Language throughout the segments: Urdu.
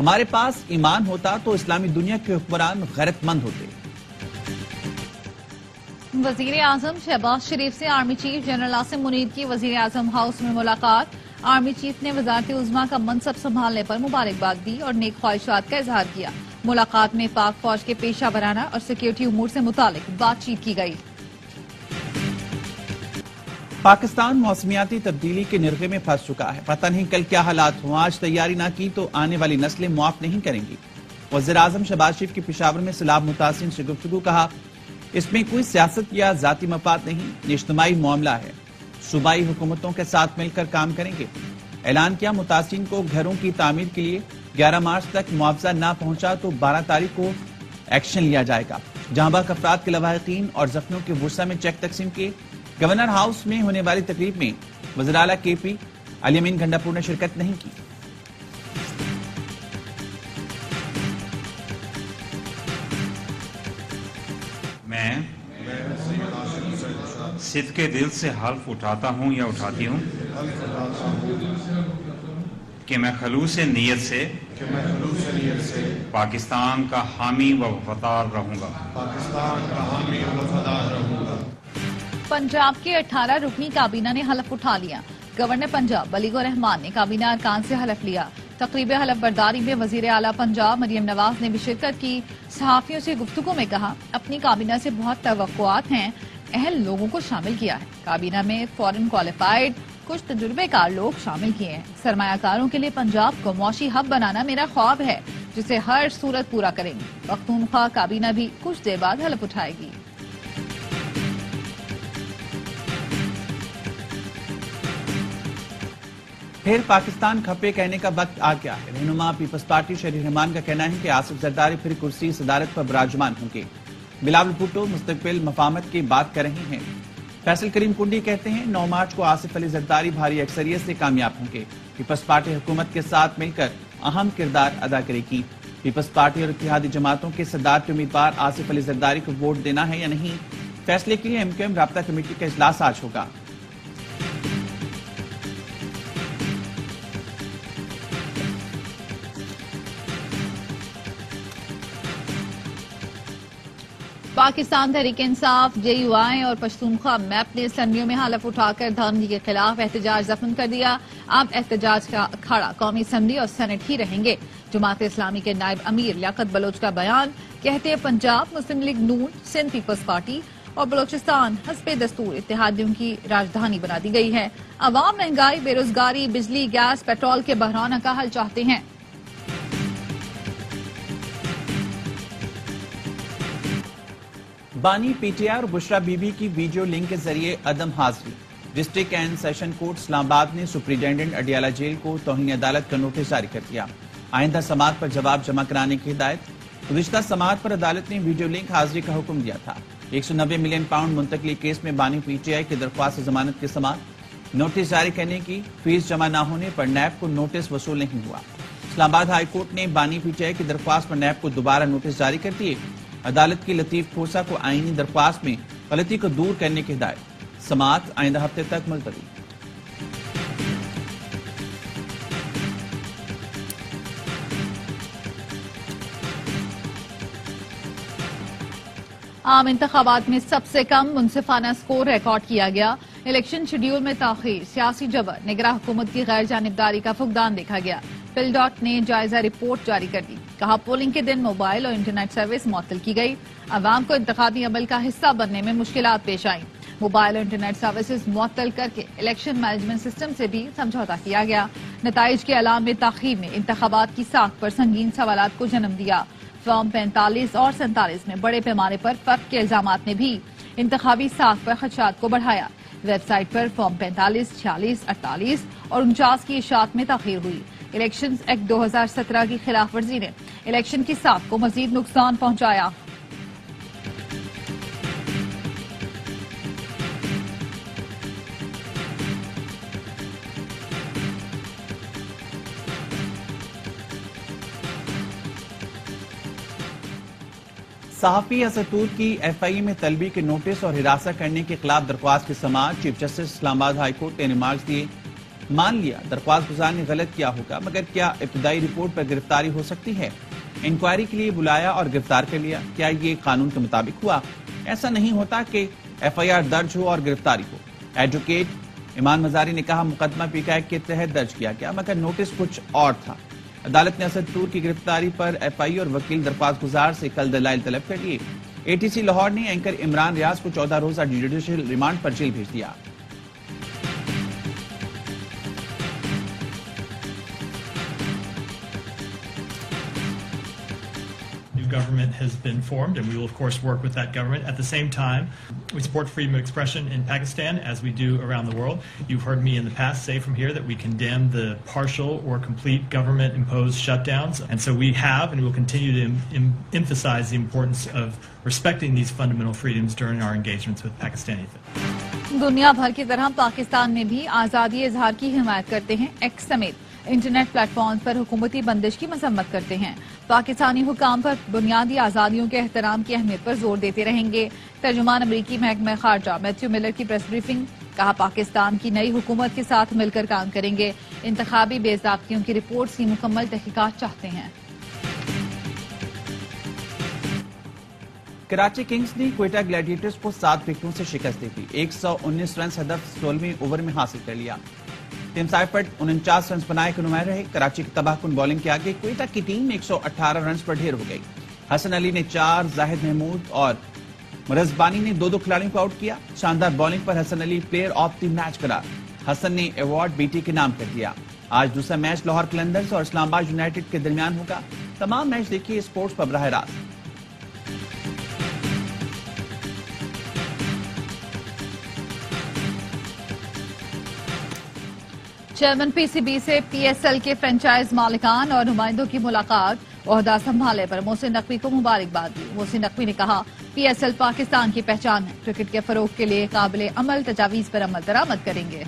ہمارے پاس ایمان ہوتا تو اسلامی دنیا کے حکمران غیرت مند ہوتے۔ وزیر اعظم شہباز شریف سے army chief general Asim Munir کی وزیر اعظم ہاؤس میں ملاقات۔ آرمی چیف نے وزارت عظمیٰ کا منصب سنبھالنے پر مبارکباد دی اور نیک خواہشات کا اظہار کیا۔ ملاقات میں پاک فوج کے پیشہ ورانہ اور سیکیورٹی امور سے متعلق بات چیت کی گئی۔ پاکستان موسمیاتی تبدیلی کے نرغے میں پھنس چکا ہے، پتہ نہیں کل کیا حالات ہوں، آج تیاری نہ کی تو آنے والی نسلیں معاف نہیں کریں گی۔ وزیر اعظم شہباز شریف کی پشاور میں سیلاب متاثرین سے گفتگو، کہا اس میں کوئی سیاست یا ذاتی مفاد نہیں، یہ اجتماعی معاملہ ہے، صوبائی حکومتوں کے ساتھ مل کر کام کریں گے۔ اعلان کیا متاثرین کو گھروں کی تعمیر کے لیے 11 مارچ تک معاوضہ نہ پہنچا تو 12 تاریخ کو ایکشن لیا جائے گا۔ جہاں بحق افراد کے لواحقین اور زخمیوں کے ورثہ میں چیک تقسیم کیے۔ گورنر ہاؤس میں ہونے والی تقریب میں وزیر اعلیٰ کے پی علی امین گھنڈاپور نے شرکت نہیں کی۔ میں صدقے دل سے حلف اٹھاتا ہوں یا اٹھاتی ہوں کہ میں خلوص نیت سے پاکستان کا حامی و وفادار رہوں گا۔ پنجاب کے 18 رکنی کابینہ نے حلف اٹھا لیا۔ گورنر پنجاب بلیغ الرحمان نے کابینہ ارکان سے حلف لیا۔ تقریب حلف برداری میں وزیر اعلیٰ پنجاب مریم نواز نے بھی شرکت کی۔ صحافیوں سے گفتگو میں کہا اپنی کابینہ سے بہت توقعات ہیں، اہل لوگوں کو شامل کیا ہے۔ کابینہ میں فورن کوالیفائڈ کچھ تجربے کار لوگ شامل کیے ہیں۔ سرمایہ کاروں کے لیے پنجاب کو معاشی ہب بنانا میرا خواب ہے جسے ہر صورت پورا کریں گے۔ پختونخوا کابینہ بھی کچھ دیر بعد حلف اٹھائے گی۔ پھر پاکستان کھپے کہنے کا وقت آ گیا ہے۔ رہنما پیپلز پارٹی شہری رحمان کا کہنا ہے کہ آصف زرداری پھر کرسی صدارت پر براجمان ہوں گے۔ بلاول بھٹو مستقبل مفاہمت کی بات کر رہے ہیں۔ فیصل کریم کنڈی کہتے ہیں 9 مارچ کو آصف علی زرداری بھاری اکثریت سے کامیاب ہوں گے۔ پیپلز پارٹی حکومت کے ساتھ مل کر اہم کردار ادا کرے گی۔ پیپلز پارٹی اور اتحادی جماعتوں کے صدارتی امیدوار آصف علی زرداری کو ووٹ دینا ہے یا نہیں، فیصلے کے لیے ایم کیو ایم رابطہ کمیٹی کا اجلاس آج ہوگا۔ پاکستان تحریک انصاف، جے یو آئی اور پشتونخوا میپ نے اسمبلیوں میں حلف اٹھا کر دھاندلی کے خلاف احتجاج ضخم کر دیا۔ اب احتجاج کا اکھاڑا قومی اسمبلی اور سینٹ ہی رہیں گے۔ جماعت اسلامی کے نائب امیر لیاقت بلوچ کا بیان، کہتے ہیں پنجاب مسلم لیگ نون، سندھ پیپلز پارٹی اور بلوچستان حسب دستور اتحادیوں کی راجدھانی بنا دی گئی ہے۔ عوام مہنگائی، بے روزگاری، بجلی، گیس، پیٹرول کے بحران کا حل چاہتے ہیں۔ بانی پی ٹی آئی اور بشرا بی بی کی ویڈیو لنک کے ذریعے عدم حاضری۔ ڈسٹرکٹ اینڈ سیشن کورٹ اسلام آباد نے سپرنٹینڈنٹ اڈیالہ جیل کو توہین عدالت کا نوٹس جاری کر دیا۔ آئندہ سماعت پر جواب جمع کرانے کی ہدایت۔ گزشتہ سماعت پر عدالت نے ویڈیو لنک حاضری کا حکم دیا تھا۔ 190 ملین پاؤنڈ منتقلی کیس میں بانی پی ٹی آئی کی درخواست ضمانت کی سماعت۔ نوٹس جاری کرنے کی فیس جمع نہ ہونے پر نیب کو نوٹس وصول نہیں ہوا۔ اسلام آباد ہائی کورٹ نے بانی پی ٹی آئی کی درخواست پر نیب کو دوبارہ نوٹس جاری کر دیے۔ عدالت کی لطیف کھوسا کو آئینی درخواست میں غلطی کو دور کرنے کی ہدایت۔ سماعت آئندہ ہفتے تک ملتوی۔ عام انتخابات میں سب سے کم منصفانہ سکور ریکارڈ کیا گیا۔ الیکشن شیڈیول میں تاخیر، سیاسی جبر، نگراں حکومت کی غیر جانبداری کا فقدان دیکھا گیا۔ فل ڈاٹ نے جائزہ رپورٹ جاری کر دی، کہا پولنگ کے دن موبائل اور انٹرنیٹ سروس معطل کی گئی۔ عوام کو انتخابی عمل کا حصہ بننے میں مشکلات پیش آئیں۔ موبائل اور انٹرنیٹ سروسز معطل کر کے الیکشن مینجمنٹ سسٹم سے بھی سمجھوتہ کیا گیا۔ نتائج کے اعلان میں تاخیر میں انتخابات کی ساکھ پر سنگین سوالات کو جنم دیا۔ فارم 45 اور 47 میں بڑے پیمانے پر فرق کے الزامات نے بھی انتخابی ساکھ پر خدشات کو بڑھایا۔ ویب سائٹ پر فارم 45، 46، 48 اور 49 کی اشاعت میں تاخیر ہوئی۔ الیکشنز ایکٹ 2017 کی خلاف ورزی نے الیکشن کی ساکھ کو مزید نقصان پہنچایا۔ صحافی اسطور کی ایف آئی اے میں طلبی کے نوٹس اور ہراساں کرنے کے خلاف درخواست کی سماعت۔ چیف جسٹس اسلام آباد ہائی کورٹ نے ریمارکس دیے، مان لیا درخواست گزار نے غلط کیا ہوگا، مگر کیا ابتدائی رپورٹ پر گرفتاری ہو سکتی ہے؟ انکوائری کے لیے بلایا اور گرفتار کر لیا، کیا یہ قانون کے مطابق ہوا؟ ایسا نہیں ہوتا کہ ایف آئی آر درج ہو اور گرفتاری ہو۔ ایڈوکیٹ ایمان مزاری نے کہا مقدمہ پی کا کے تحت درج کیا گیا، مگر نوٹس کچھ اور تھا۔ عدالت نے اسد طور کی گرفتاری پر ایف آئی اور وکیل درخواست گزار سے کل دلائل طلب کر لیے۔ اے ٹی سی لاہور نے اینکر عمران ریاض کو 14 روزہ جوڈیشل ریمانڈ پر جیل بھیج دیا۔ Government has been formed, and we will of course work with that government. At the same time, we support freedom of expression in Pakistan as we do around the world. You've heard me in the past say from here that we condemn the partial or complete government imposed shutdowns, and so we have and will continue to emphasize the importance of respecting these fundamental freedoms during our engagements with Pakistani. دنیا بھر کی طرح پاکستان میں بھی آزادی اظہار کی حمایت کرتے ہیں۔ ایکس سمیت انٹرنیٹ پلیٹ فارم پر حکومتی بندش کی مذمت کرتے ہیں۔ پاکستانی حکام پر بنیادی آزادیوں کے احترام کی اہمیت پر زور دیتے رہیں گے۔ ترجمان امریکی محکمہ خارجہ میتھیو ملر کی پریس بریفنگ، کہا پاکستان کی نئی حکومت کے ساتھ مل کر کام کریں گے، انتخابی بے ضابطگیوں کی رپورٹ کی مکمل تحقیقات چاہتے ہیں۔ کراچی کنگز نے کوئٹہ گلیڈیٹرز کو 7 وکٹوں سے شکست دی تھی۔ 119 رنز ہدف 16ویں اوور میں حاصل کر لیا۔ ٹیم سائفرڈ 49 رنز بنائے کے نمایاں رہے۔ کراچی کی تباہ کن بولنگ کے آگے کوئٹہ کی ٹیم 118 رنز پر ڈھیر ہو گئی۔ حسن علی نے 4، زاہد محمود اور مرزبانی نے 2 کھلاڑیوں کو آؤٹ کیا۔ شاندار بولنگ پر Hassan Ali player of the match قرار۔ حسن نے ایوارڈ بی ٹی کے نام کر دیا۔ آج دوسرا میچ لاہور قلندرز اور اسلام آباد یونائیٹڈ کے درمیان ہوگا۔ تمام میچ دیکھیے اسپورٹس پر براہ راست۔ چیئرمین پی سی بی سے پی ایس ایل کے فرنچائز مالکان اور نمائندوں کی ملاقات، عہدہ سنبھالے پر محسن نقوی کو مبارکباد دی۔ محسن نقوی نے کہا پی ایس ایل پاکستان کی پہچان ہے، کرکٹ کے فروغ کے لیے قابل عمل تجاویز پر عمل درآمد کریں گے۔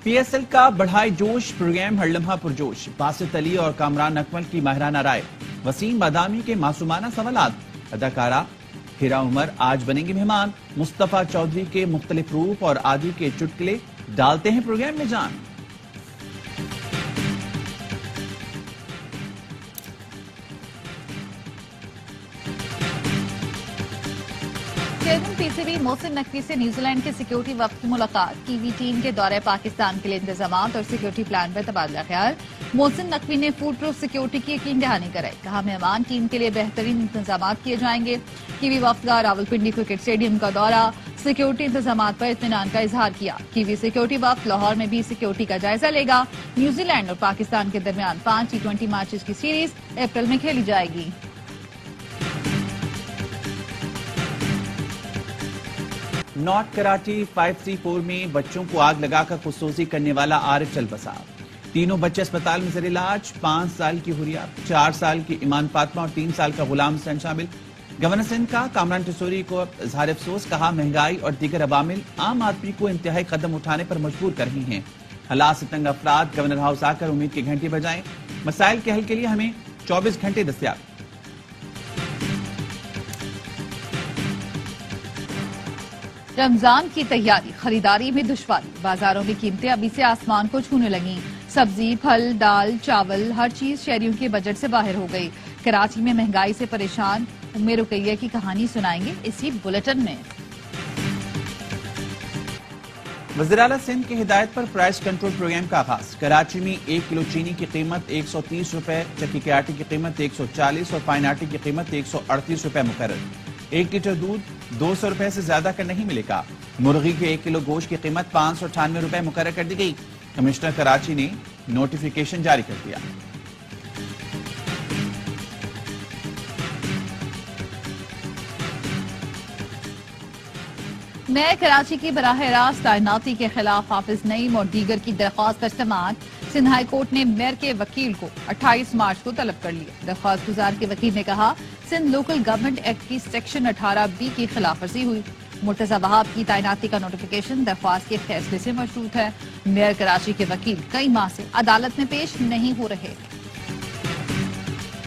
پی ایس ایل کا بڑھائے جوش پروگرام ہر لمحہ پرجوش، باسط علی اور کامران اکمل کی ماہرانہ رائے، وسیم بادامی کے معصومانہ سوالات، اداکارہ ہیرا عمر آج بنیں گے مہمان، مصطفیٰ چودھری کے مختلف روپ اور عادی کے چٹکلے ڈالتے ہیں پروگرام میں جان۔ Chairman P C B Mohsin Naqvi سے نیوزی لینڈ کے سیکیورٹی وفد کی ملاقات، کی وی ٹیم کے دورہ پاکستان کے لیے انتظامات اور سیکیورٹی پلان پر تبادلہ خیال۔ محسن نقوی نے فوڈ پروف سیکیورٹی کی یقین دہانی کرائی، کہا مہمان ٹیم کے لیے بہترین انتظامات کیے جائیں گے۔ کی وی وفد کا راولپنڈی کرکٹ اسٹیڈیم کا دورہ، سیکیورٹی انتظامات پر اطمینان کا اظہار کیا۔ کی وی سیکیورٹی وفد لاہور میں بھی سیکیورٹی کا جائزہ لے گا۔ نیوزی لینڈ اور پاکستان کے درمیان 5 T20 میچز کی سیریز اپریل میں کھیلی جائے گی۔ نارتھ کراچی 534 میں بچوں کو آگ لگا کر خودسوزی کرنے والا عارف چل بسا، تینوں بچے اسپتال میں زیر علاج، 5 سال کی حریہ، 4 سال کی ایمان فاطمہ اور 3 سال کا غلام حسین شامل۔ گورنر سندھ کا کامران ٹسوری کو اظہار افسوس، کہا مہنگائی اور دیگر عوامل عام آدمی کو انتہائی قدم اٹھانے پر مجبور کر رہی ہیں۔ حالات سے تنگ افراد گورنر ہاؤس آ کر امید کی گھنٹی بجائیں، مسائل کے حل کے لیے ہمیں 24 گھنٹے دستیاب۔ رمضان کی تیاری، خریداری میں دشواری، بازاروں میں قیمتیں ابھی سے آسمان کو چھونے لگیں۔ سبزی، پھل، دال، چاول، ہر چیز شہریوں کے بجٹ سے باہر ہو گئی۔ کراچی میں مہنگائی سے پریشان ام رقیہ کی کہانی سنائیں گے اسی بلیٹن میں۔ وزیراعلیٰ سندھ کی ہدایت پر پرائس کنٹرول پروگرام کا آغاز۔ کراچی میں 1 کلو چینی کی قیمت 130 روپے، چکی کے آٹے کی قیمت 140 اور فائن آٹے کی قیمت 138 روپے مقرر۔ 1 لیٹر دودھ 200 روپے سے زیادہ کا نہیں ملے گا۔ مرغی کے 1 کلو گوشت کی قیمت 598 روپے مقرر کر دی گئی۔ کمشنر کراچی نے نوٹیفیکیشن جاری کر دیا۔ نئے کراچی کی براہ راست تعیناتی کے خلاف حافظ نعیم اور دیگر کی درخواست پر سماعت، سندھ ہائی کورٹ نے میئر کے وکیل کو 28 مارچ کو طلب کر لیا۔ درخواست گزار کے وکیل نے کہا سندھ لوکل گورنمنٹ ایکٹ کی سیکشن 18B کی خلاف ورزی ہوئی۔ مرتضی وہاب کی تعیناتی کا نوٹیفیکیشن درخواست کے فیصلے سے مشروط ہے۔ میئر کراچی کے وکیل کئی ماہ سے عدالت میں پیش نہیں ہو رہے۔